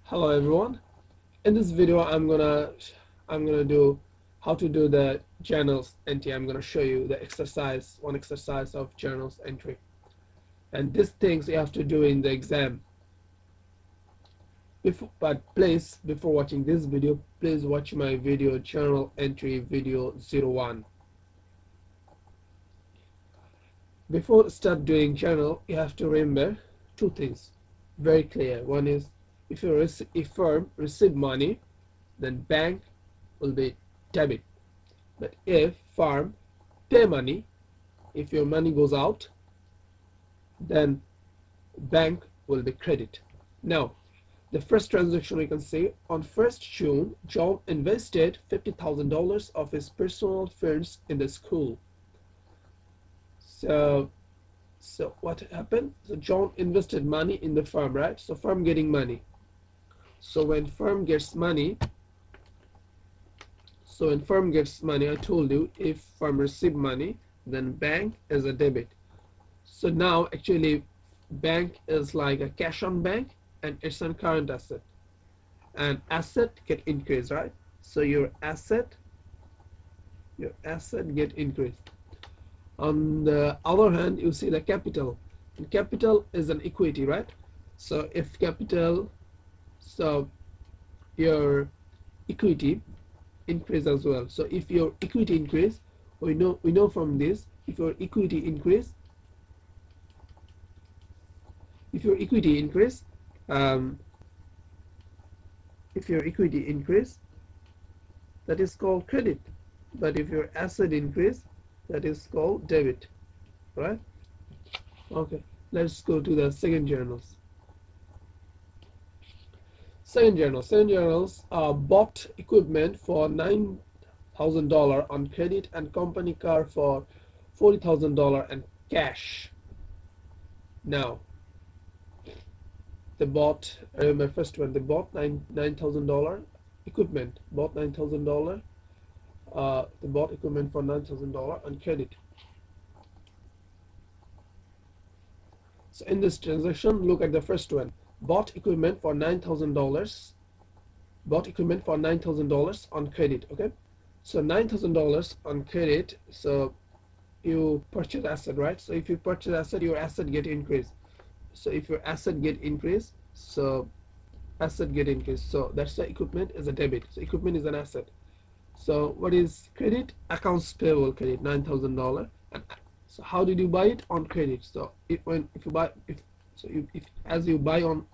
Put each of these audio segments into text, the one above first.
Hello everyone. In this video I'm gonna do how to do the journals entry. I'm gonna show you the one exercise of journals entry. And these things you have to do in the exam. But please, before watching this video, please watch my video journal entry video 01. Before start doing journal, you have to remember two things very clear. One is if firm receive money, then bank will be debit. But if firm pay money, if your money goes out, then bank will be credit. Now, the first transaction we can see on 1st June, John invested $50,000 of his personal funds in the school. So what happened? So John invested money in the firm, right? So firm getting money. So when firm gets money, I told you if firm receive money, then bank is a debit. So now actually bank is like a cash on bank and it's a current asset. And asset get increased, right? So your asset get increased. On the other hand, you see the capital. And capital is an equity, right? So if capital, so your equity increase as well. So if your equity increase, we know from this, if your equity increase, that is called credit. But if your asset increase, that is called debit, right? Okay, let's go to the second journals. Second journals bought equipment for $9,000 on credit and company car for $40,000 and cash. Now they bought, my first one, they bought $9,000 equipment, bought $9,000. They bought equipment for $9,000 on credit. So in this transaction, look at the first one. Bought equipment for $9,000. Bought equipment for $9,000 on credit. Okay, so $9,000 on credit. So you purchase asset, right? So if you purchase asset, your asset get increased. So if your asset get increased, so asset get increased. So that's the equipment is a debit. So equipment is an asset. So what is credit? Accounts payable credit, $9,000. And so how did you buy it? On credit. So as you buy on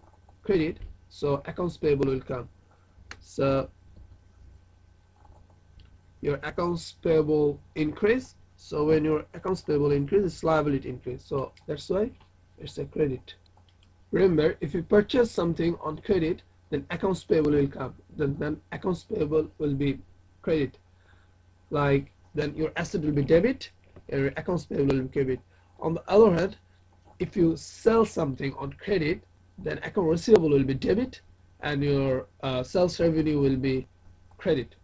credit, so accounts payable will come. So your accounts payable increase. So when your accounts payable increase, its liability increase. So that's why it's a credit. Remember, if you purchase something on credit, then accounts payable will come. Then accounts payable will be credit. Like then your asset will be debit and your accounts payable will be credit. On the other hand, if you sell something on credit, then account receivable will be debit and your sales revenue will be credit.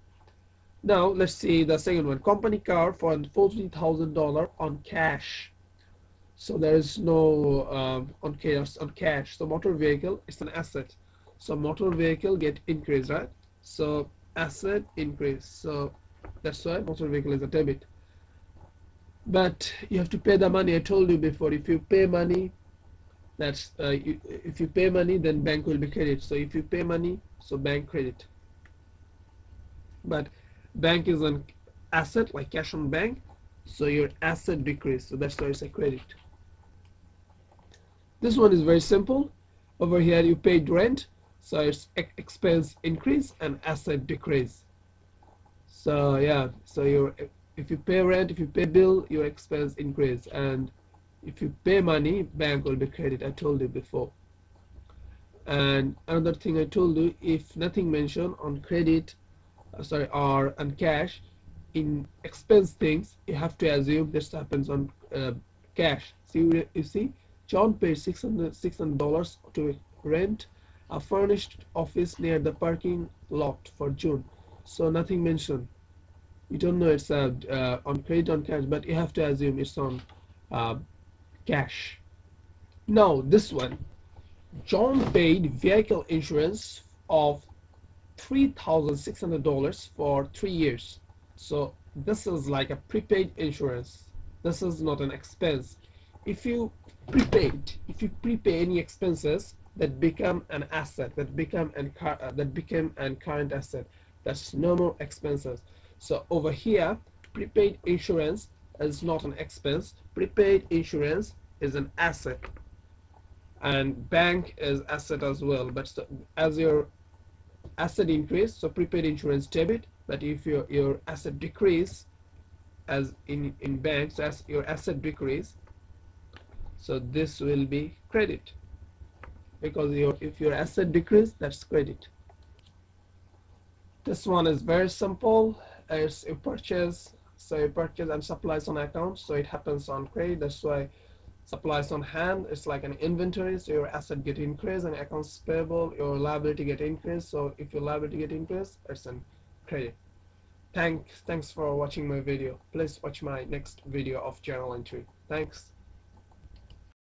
Now let's see the second one. Company car for $40,000 on cash. So there is no on cash. So motor vehicle is an asset. So motor vehicle get increased, right? So asset increase. So that's why motor vehicle is a debit. But you have to pay the money. I told you before. If you pay money, that's if you pay money, then bank will be credit. So if you pay money, so bank credit. But bank is an asset like cash on bank. So your asset decrease. So that's why it's a credit. This one is very simple. Over here you paid rent, so it's expense increase and asset decrease. So yeah, so if you pay rent, if you pay bill, your expense increase, and if you pay money, bank will be credit. I told you before. And another thing I told you, if nothing mentioned on credit, or on cash, in expense things, you have to assume this happens on cash. See, you see. John paid $600 to rent a furnished office near the parking lot for June. So nothing mentioned. You don't know it's on credit on cash, but you have to assume it's on cash. Now this one, John paid vehicle insurance of $3,600 for 3 years. So this is like a prepaid insurance. This is not an expense. If you if you prepay any expenses that become an asset, that became an current asset, that's no more expenses. So over here, prepaid insurance is not an expense. Prepaid insurance is an asset, and bank is asset as well. But so, as your asset increase, so prepaid insurance debit, but if your asset decrease, as in banks, as your asset decrease, so this will be credit, because if your asset decrease, that's credit. This one is very simple. It's a purchase, so you purchase and supplies on account, so it happens on credit. That's why supplies on hand, it's like an inventory, so your asset get increased, and accounts payable, your liability get increased. So if your liability get increased, it's an credit. Thanks for watching my video. Please watch my next video of journal entry. Thanks.